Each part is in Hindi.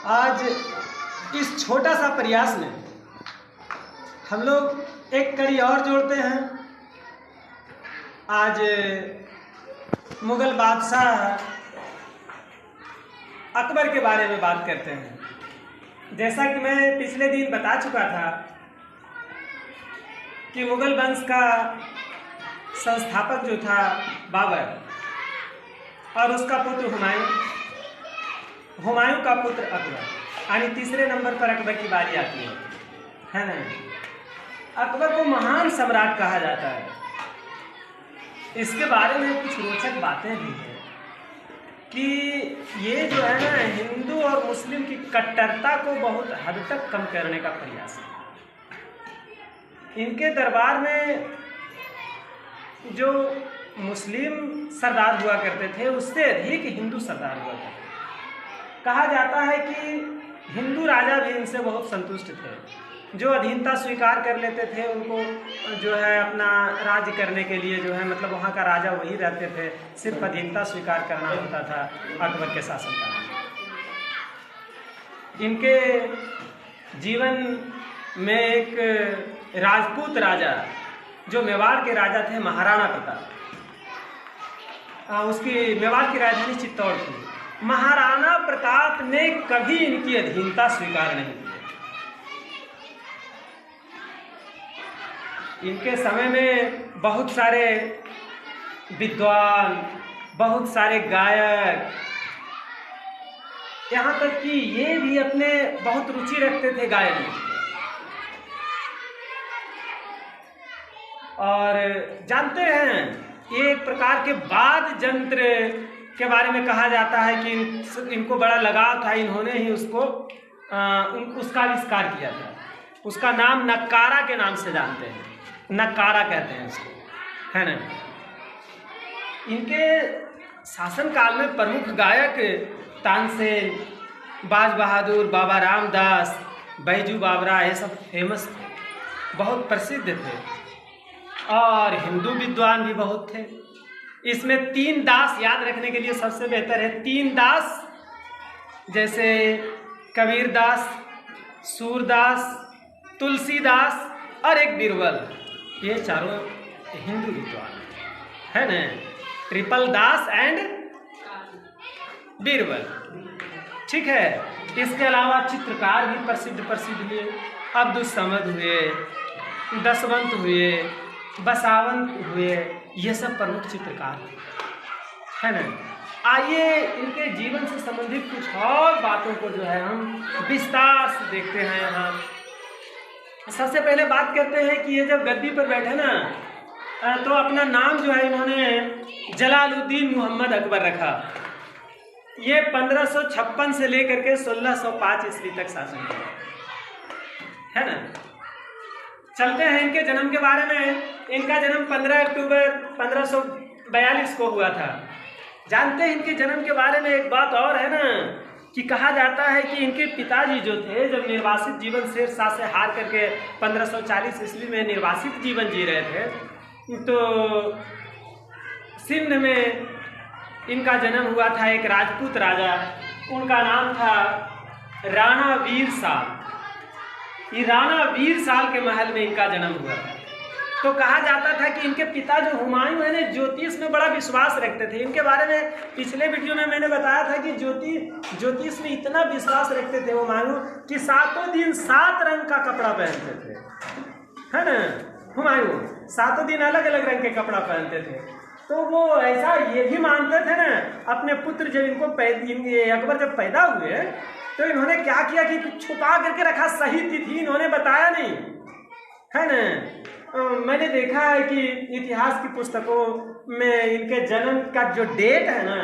आज इस छोटा सा प्रयास में हम लोग एक कड़ी और जोड़ते हैं। आज मुगल बादशाह अकबर के बारे में बात करते हैं। जैसा कि मैं पिछले दिन बता चुका था कि मुगल वंश का संस्थापक जो था बाबर और उसका पुत्र हुमायूं का पुत्र अकबर, यानी तीसरे नंबर पर अकबर की बारी आती है ना। अकबर को महान सम्राट कहा जाता है। इसके बारे में कुछ रोचक बातें भी हैं कि ये जो है ना, हिंदू और मुस्लिम की कट्टरता को बहुत हद तक कम करने का प्रयास है। इनके दरबार में जो मुस्लिम सरदार हुआ करते थे उससे अधिक हिंदू सरदार हुआ करते थे। कहा जाता है कि हिंदू राजा भी इनसे बहुत संतुष्ट थे। जो अधीनता स्वीकार कर लेते थे उनको जो है अपना राज्य करने के लिए जो है मतलब वहाँ का राजा वही रहते थे, सिर्फ अधीनता स्वीकार करना होता था अकबर के शासनकाल में। इनके जीवन में एक राजपूत राजा जो मेवाड़ के राजा थे, महाराणा प्रताप, उसकी मेवाड़ की राजधानी चित्तौड़ थी। महाराणा प्रताप ने कभी इनकी अधीनता स्वीकार नहीं की। इनके समय में बहुत सारे विद्वान, बहुत सारे गायक, यहाँ तक कि ये भी अपने बहुत रुचि रखते थे गायन में। और जानते हैं ये एक प्रकार के वाद्य यंत्र के बारे में कहा जाता है कि इनको बड़ा लगाव था। इन्होंने ही उसका आविष्कार किया था। उसका नाम नक्कारा के नाम से जानते हैं, नक्कारा कहते हैं उसको, है ना। इनके शासनकाल में प्रमुख गायक तानसेन, बाज बहादुर, बाबा रामदास, बैजू बावरा, ये सब फेमस थे, बहुत प्रसिद्ध थे। और हिंदू विद्वान भी बहुत थे। इसमें 3 दास याद रखने के लिए सबसे बेहतर है। 3 दास जैसे कबीर दास, सूरदास, तुलसीदास और एक बीरबल, ये चारों हिंदू विद्वान है ना। ट्रिपल दास एंड बीरबल, ठीक है। इसके अलावा चित्रकार भी प्रसिद्ध हुए। अब्दुल समद हुए, दसवंत हुए, बसावंत हुए, ये सब प्रमुख चित्रकार है ना। आइए इनके जीवन से संबंधित कुछ और बातों को जो है हम विस्तार से देखते हैं। यहाँ सबसे पहले बात करते हैं कि ये जब गद्दी पर बैठे ना, तो अपना नाम जो है इन्होंने जलालुद्दीन मोहम्मद अकबर रखा। ये 1556 से लेकर के 1605 ईस्वी तक शासन किया, है ना। चलते हैं इनके जन्म के बारे में। इनका जन्म 15 अक्टूबर 1542 को हुआ था। जानते हैं इनके जन्म के बारे में एक बात और है ना, कि कहा जाता है कि इनके पिताजी जो थे, जब निर्वासित जीवन शेरशाह से हार करके 1540 ईस्वी में निर्वासित जीवन जी रहे थे, तो सिंध में इनका जन्म हुआ था। एक राजपूत राजा, उनका नाम था राणा वीर साल। ये राणा वीर साल के महल में इनका जन्म हुआ था। तो कहा जाता था कि इनके पिता जो हुमायूं है ना, ज्योतिष में बड़ा विश्वास रखते थे। इनके बारे में पिछले वीडियो में मैंने बताया था कि ज्योतिष में इतना विश्वास रखते थे हुमायूं कि 7 दिन 7 रंग का कपड़ा पहनते थे, है ना। हुमायूं 7 दिन अलग अलग रंग के कपड़ा पहनते थे। तो वो ऐसा ये भी मानते थे ना, अपने पुत्र जब अकबर जब पैदा हुए तो इन्होंने क्या किया कि छुपा करके रखा। सही तिथि इन्होंने बताया नहीं, है ना। मैंने देखा है कि इतिहास की पुस्तकों में इनके जन्म का जो डेट है ना,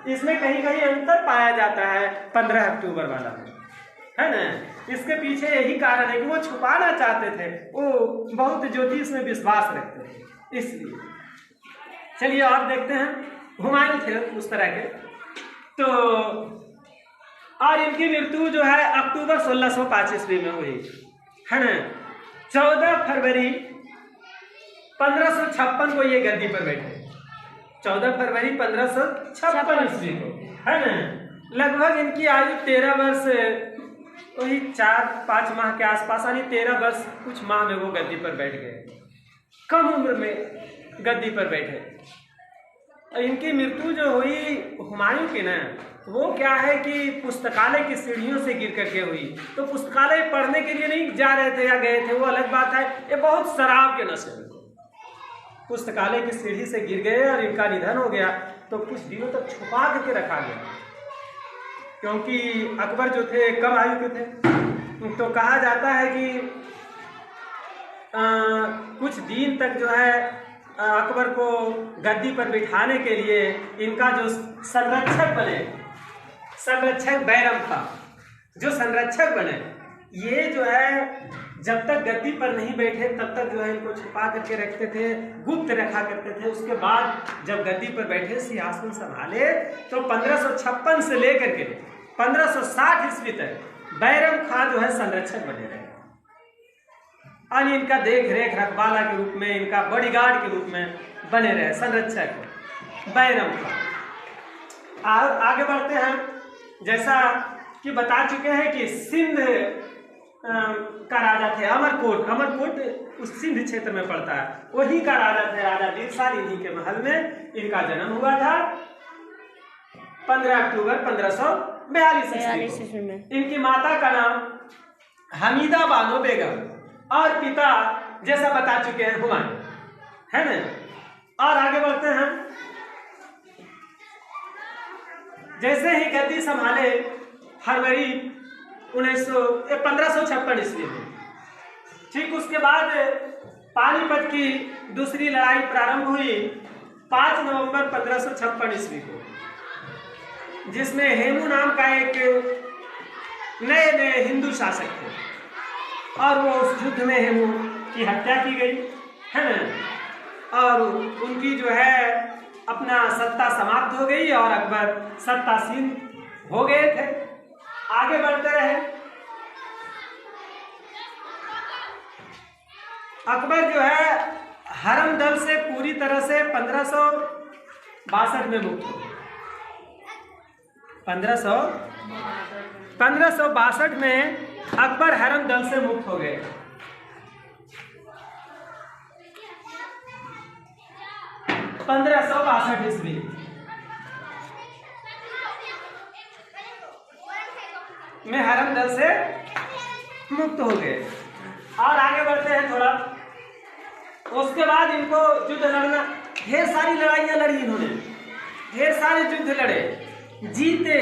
इसमें कहीं कहीं अंतर पाया जाता है 15 अक्टूबर वाला में, है ना। इसके पीछे यही कारण है कि वो छुपाना चाहते थे। वो बहुत ज्योतिष में विश्वास रखते थे, इसलिए। चलिए और देखते हैं। हुमायूं थे उस तरह के। तो और इनकी मृत्यु जो है अक्टूबर 1605 ईस्वी में हुई, है ना। 14 फरवरी 1556 को ये गद्दी पर बैठे। 14 फरवरी 1556 ईस्वी को, है ना। लगभग इनकी आयु 13 वर्ष, वही 4-5 माह के आसपास, यानी 13 वर्ष कुछ माह में वो गद्दी पर बैठ गए। कम उम्र में गद्दी पर बैठे। इनकी मृत्यु जो हुई हुमायूं की ना, वो क्या है कि पुस्तकालय की सीढ़ियों से गिर करके हुई। तो पुस्तकालय पढ़ने के लिए नहीं जा रहे थे या गए थे, वो अलग बात है। ये बहुत शराब के नशे में पुस्तकालय की सीढ़ी से गिर गए और इनका निधन हो गया। तो कुछ दिनों तक छुपा करके रखा गया, क्योंकि अकबर जो थे कम आयु के थे। तो कहा जाता है कि कुछ दिन तक जो है अकबर को गद्दी पर बिठाने के लिए इनका जो संरक्षक बने, संरक्षक बैरम था, जो संरक्षक बने, ये जो है जब तक गद्दी पर नहीं बैठे तब तक जो है इनको छुपा करके रखते थे, गुप्त रखा करते थे। उसके बाद जब गद्दी पर बैठे, सिंहासन संभाले, तो 1556 से लेकर के 1560 ईस्वी तक बैरम खां जो है संरक्षक बने रहे, और इनका देख रेख रखवाला के रूप में, इनका बॉडीगार्ड के रूप में बने रहे संरक्षक बैरम खां। आगे बढ़ते हैं। जैसा कि बता चुके हैं कि सिंध का राजा थे अमरकोट। अमरकोट उस सिंध क्षेत्र में पड़ता है, वही का राजा थे राजा बिरसाल। इन्हीं के महल में इनका जन्म हुआ था 15 अक्टूबर 1542 ईस्वी में। इनकी माता का नाम हमीदा बानो बेगम और पिता जैसा बता चुके हैं हुमायूं, है ना। और आगे बढ़ते हैं। जैसे ही गद्दी संभाले फरवरी 1556 ईस्वी में, ठीक उसके बाद पानीपत की दूसरी लड़ाई प्रारंभ हुई 5 नवंबर 1556 ईस्वी को, जिसमें हेमू नाम का एक नए हिंदू शासक थे, और वो उस युद्ध में हेमू की हत्या की गई, है ना। और उनकी जो है अपना सत्ता समाप्त हो गई और अकबर सत्तासीन हो गए थे। आगे बढ़ते रहे। अकबर जो है हरम दल से पूरी तरह से 1562 में मुक्त हो गए। 1562 में अकबर हरम दल से मुक्त हो गए। ईस्वी में हरम दल से मुक्त हो गए। और आगे बढ़ते हैं थोड़ा। उसके बाद इनको युद्ध लड़ना, ढेर सारी लड़ाइयां लड़ी इन्होंने, ढेर सारे युद्ध लड़े, जीते,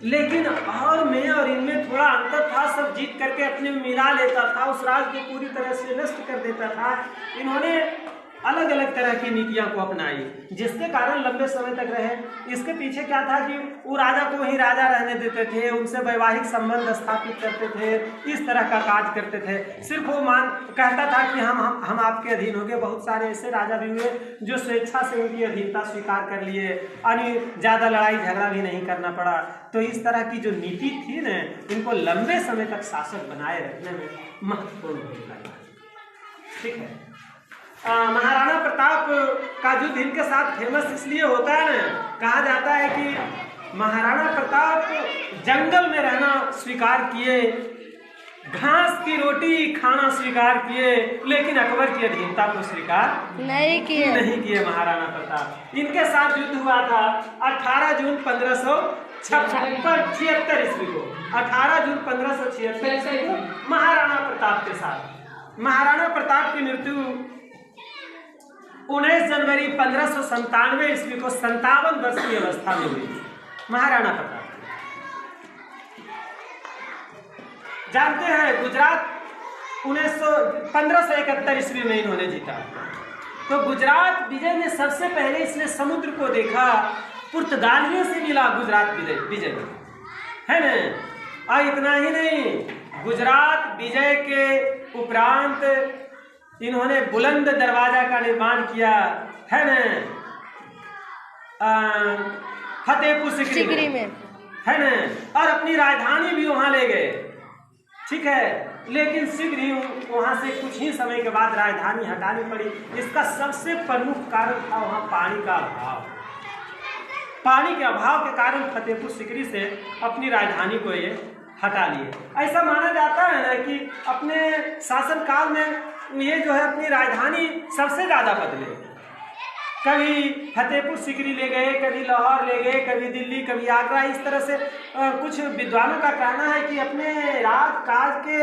लेकिन और में और इनमें थोड़ा अंतर था। सब जीत करके अपने में मिला लेता था, उस राज को पूरी तरह से नष्ट कर देता था। इन्होंने अलग अलग तरह की नीतियां को अपनाई, जिसके कारण लंबे समय तक रहे। इसके पीछे क्या था कि वो राजा को वहीं राजा रहने देते थे, उनसे वैवाहिक संबंध स्थापित करते थे, इस तरह का काज करते थे। सिर्फ वो कहता था कि हम आपके अधीन हो गए। बहुत सारे ऐसे राजा भी हुए जो स्वेच्छा से उनकी अधीनता स्वीकार कर लिए, यानी ज़्यादा लड़ाई झगड़ा भी नहीं करना पड़ा। तो इस तरह की जो नीति थी न, इनको लंबे समय तक शासक बनाए रखने में महत्वपूर्ण भूमिका निभाई। ठीक है। महाराणा प्रताप का युद्ध इनके साथ फेमस इसलिए होता है ना, कहा जाता है कि महाराणा प्रताप जंगल में रहना स्वीकार किए, घास की रोटी खाना स्वीकार किए, लेकिन अकबर की अधीनता को स्वीकार नहीं किए महाराणा प्रताप। इनके साथ युद्ध हुआ था 18 जून 1576 ईस्वी को। 18 जून 1576 ईस्वी को महाराणा प्रताप के साथ। महाराणा प्रताप की मृत्यु 19 जनवरी 1597 ईस्वी को 57 वर्ष की अवस्था में हुई। महाराणा प्रताप जानते हैं, गुजरात 1571 ईस्वी में इन्होंने जीता। तो गुजरात विजय में सबसे पहले इसने समुद्र को देखा, पुर्तगालियों से मिला गुजरात विजय, है न। और इतना ही नहीं, गुजरात विजय के उपरांत इन्होंने बुलंद दरवाजा का निर्माण किया, है न, फतेहपुर सिकरी में, है न। और अपनी राजधानी भी वहां ले गए। ठीक है, लेकिन शीघ्र ही वहां से कुछ ही समय के बाद राजधानी हटानी पड़ी। इसका सबसे प्रमुख कारण था वहां पानी का अभाव। पानी के अभाव के कारण फतेहपुर सीकरी से अपनी राजधानी को ये हटा लिए। ऐसा माना जाता है ना कि अपने शासनकाल में ये जो है अपनी राजधानी सबसे ज़्यादा बदले। कभी फतेहपुर सीकरी ले गए, कभी लाहौर ले गए, कभी दिल्ली, कभी आगरा। इस तरह से कुछ विद्वानों का कहना है कि अपने राजकाज के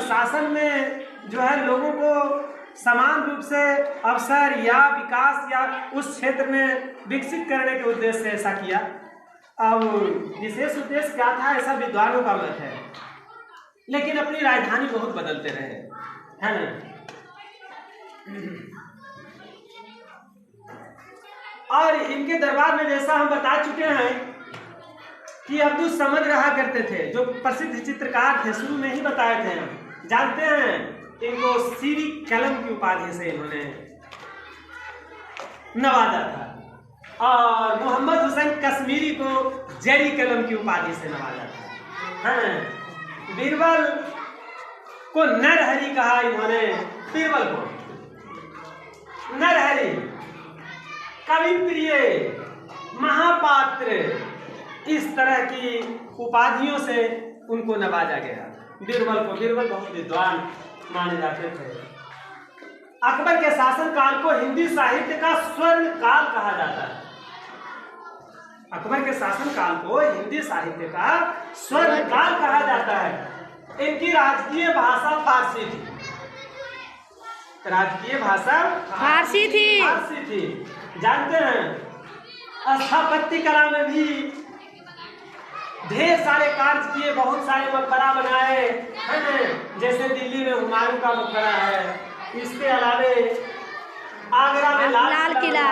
शासन में जो है लोगों को समान रूप से अवसर या विकास या उस क्षेत्र में विकसित करने के उद्देश्य से ऐसा किया। अब विशेष उद्देश्य क्या था ऐसा विद्वानों का मत है, लेकिन अपनी राजधानी बहुत बदलते रहे, है ना। और इनके दरबार में जैसा हम बता चुके हैं कि अब्दुल समद रहा करते थे, जो प्रसिद्ध चित्रकार थे, शुरू में ही बताए थे। हम जानते हैं इनको सीरी कलम की उपाधि से इन्होंने नवाजा था, और मोहम्मद हुसैन कश्मीरी को जरी कलम की उपाधि से नवाजा था। बीरबल को नरहरि कहा इन्होंने, बीरबल को नरहरि, कवि प्रिय, महापात्र, इस तरह की उपाधियों से उनको नवाजा गया। बीरबल बहुत विद्वान माने जाते थे। अकबर के शासन काल को हिंदी साहित्य का स्वर्ण काल कहा जाता है। अकबर के शासन काल को हिंदी साहित्य का स्वर्ण काल कहा जाता है। इनकी राजकीय भाषा फारसी थी। राजकीय भाषा फारसी थी। जानते हैं स्थापत्य कला में भी ढेर सारे कार्य किए, बहुत सारे मकबरा बनाए, है ना। जैसे दिल्ली में हुमायूं का मकबरा है, इसके अलावे आगरा में लाल किला,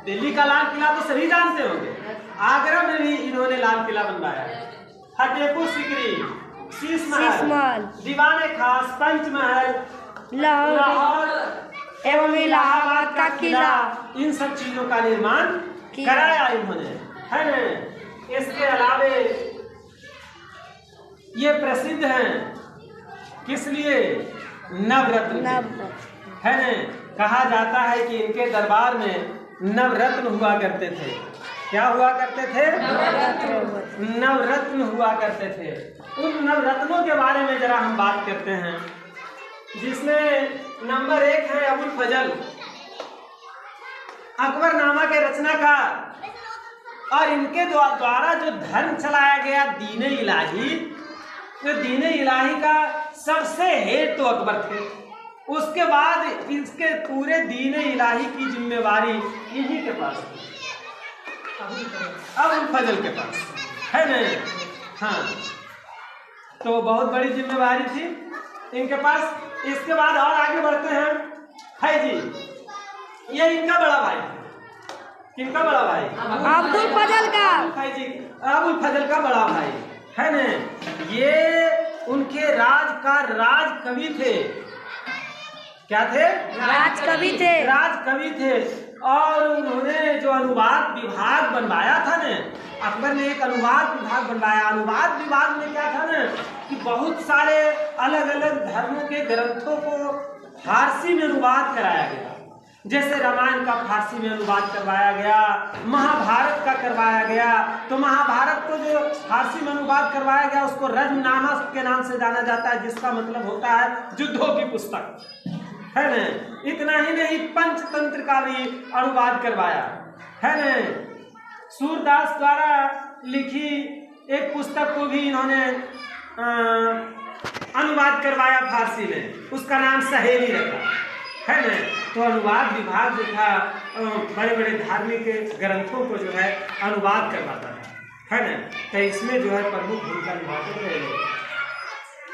दिल्ली का लाल किला तो सभी जानते होंगे, आगरा में भी इन्होंने लाल किला बनवाया। फतेहपुर सीकरी, शीश महल, दीवाने खास, पंचमहल, लाहौर एवं इलाहाबाद का किला, इन सब चीजों का निर्माण कराया इन्होंने, है ना। इसके अलावे ये प्रसिद्ध हैं किस लिए? नवरत्न, है ना। कहा जाता है कि इनके दरबार में नवरत्न हुआ करते थे। क्या हुआ करते थे? नवरत्न हुआ करते थे। उन नवरत्नों के बारे में जरा हम बात करते हैं, जिसमें नंबर 1 है अबुल फजल, अकबरनामा के रचनाकार, और इनके द्वारा जो धर्म चलाया गया दीन इलाही, तो दीन इलाही का सबसे हेड तो अकबर थे। उसके बाद इसके पूरे दीन इलाही की जिम्मेवारी इन्हीं के पास थी, अबुल फजल के पास, है ना। हाँ, तो बहुत बड़ी जिम्मेवारी थी इनके पास। इसके बाद और आगे बढ़ते हैं, है जी, ये इनका बड़ा भाई, किनका बड़ा भाई? अब्दुल फजल का, है जी, अबुल फजल का बड़ा भाई, है ना। ये उनके राज का राज कवि थे। क्या थे? राजकवि थे। और उन्होंने जो अनुवाद विभाग बनवाया था ना, अकबर ने एक अनुवाद विभाग बनवाया। अनुवाद विभाग में क्या था ना कि बहुत सारे अलग अलग धर्मों के ग्रंथों को फारसी में अनुवाद कराया गया। जैसे रामायण का फारसी में अनुवाद करवाया गया, महाभारत का करवाया गया। तो महाभारत को जो फारसी में अनुवाद करवाया गया उसको रजमनामा के नाम से जाना जाता है, जिसका मतलब होता है युद्धों की पुस्तक, है ना। इतना ही नहीं, पंचतंत्र का भी अनुवाद करवाया, है ना। सूरदास द्वारा लिखी एक पुस्तक को भी इन्होंने अनुवाद करवाया फारसी में, उसका नाम सहेली रखा, है ना। तो अनुवाद विभाग जो था बड़े बड़े धार्मिक ग्रंथों को जो है अनुवाद करवाता है ना। तो इसमें जो है प्रमुख भूमिका निभाते थे।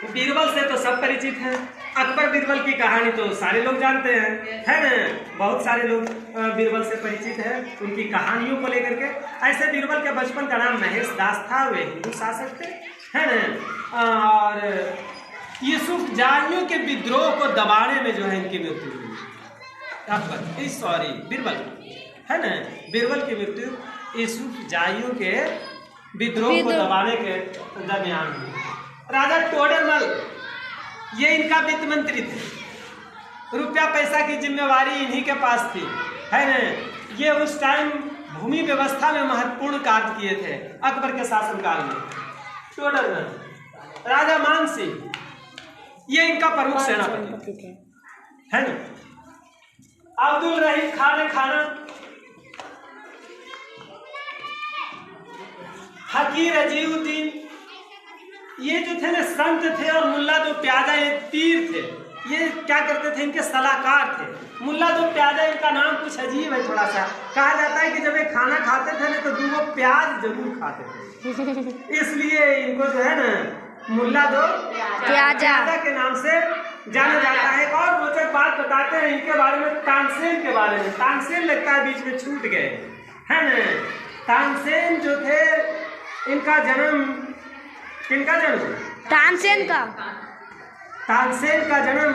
बीरबल से तो सब परिचित हैं। अकबर बीरबल की कहानी तो सारे लोग जानते हैं, है ना। बहुत सारे लोग बीरबल से परिचित हैं उनकी कहानियों को लेकर के। ऐसे बीरबल के बचपन का नाम महेश दास था, वे हिंदू शासक थे, है ना। और यूसुफ जाहियों के विद्रोह को दबाने में जो है इनकी मृत्यु हुई। अकबर, सॉरी, बीरबल, है ना। बीरबल की मृत्यु यूसुफ जाहियों के विद्रोह को दबाने के दरमियान हुई। राजा टोडरमल, ये इनका वित्त मंत्री थे। रुपया पैसा की जिम्मेवारी इन्हीं के पास थी, है ना। ये उस टाइम भूमि व्यवस्था में महत्वपूर्ण कार्य किए थे अकबर के शासनकाल में। टोडरमल, राजा मान सिंह, ये इनका प्रमुख सेनापति थे, है ना। अब्दुल रहीम खान खाना, हकीर अजीउद्दीन, ये जो थे ना संत थे, और मुल्ला दो प्याजा ये तीर थे। ये क्या करते थे, इनके सलाहकार थे। मुल्ला दो प्याजा, इनका नाम कुछ अजीब है थोड़ा सा। कहा जाता है कि जब ये खाना खाते थे ना तो 2 प्याज जरूर खाते थे, इसलिए इनको जो है ना मुल्ला दो प्याजा के नाम से जाना जाता है। और रोचक बात बताते हैं इनके बारे में, तानसेन के बारे में। तानसेन लगता है बीच में छूट गए, है ना। तानसेन जो थे, इनका जन्म, किनका जन्म? तानसेन का। तानसेन का जन्म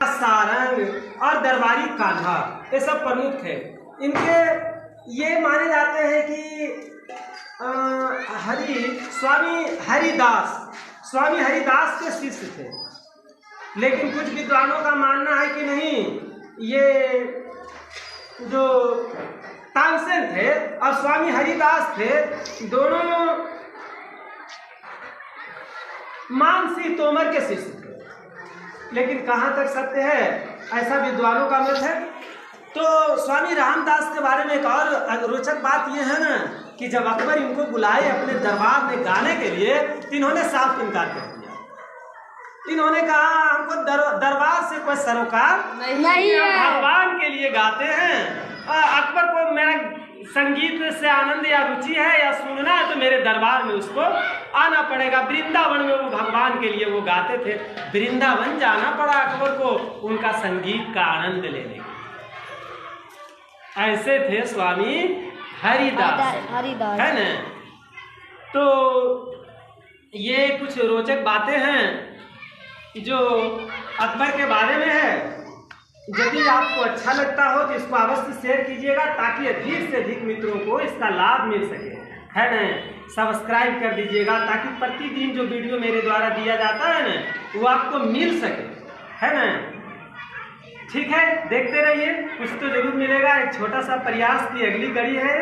सारंग और दरबारी कान्हा, ये सब प्रमुख थे इनके। ये माने जाते हैं कि स्वामी हरिदास के शिष्य थे, लेकिन कुछ विद्वानों का मानना है कि नहीं, ये जो तानसेन थे और स्वामी हरिदास थे, दोनों मान सिंह तोमर के शिष्य थे। लेकिन कहाँ तक सत्य है, ऐसा विद्वानों का मत है। तो स्वामी रामदास के बारे में एक और रोचक बात यह है ना कि जब अकबर इनको बुलाए अपने दरबार में गाने के लिए, तो इन्होंने साफ इनकार कर दिया। इन्होंने कहा हमको दरबार से कोई सरोकार नहीं है, भगवान के लिए गाते हैं। अकबर को मेरा संगीत से आनंद या रुचि है या सुनना है तो मेरे दरबार में उसको आना पड़ेगा। वृंदावन में वो भगवान के लिए वो गाते थे, वृंदावन जाना पड़ा अकबर को उनका संगीत का आनंद लेने। ऐसे थे स्वामी हरिदास, है ना। तो ये कुछ रोचक बातें हैं जो अकबर के बारे में है। यदि आपको अच्छा लगता हो तो इसको अवश्य शेयर कीजिएगा, ताकि अधिक से अधिक मित्रों को इसका लाभ मिल सके, है ना। सब्सक्राइब कर दीजिएगा ताकि प्रतिदिन जो वीडियो मेरे द्वारा दिया जाता है ना, वो आपको मिल सके, है ना। ठीक है, देखते रहिए, कुछ तो जरूर मिलेगा। एक छोटा सा प्रयास की अगली कड़ी है।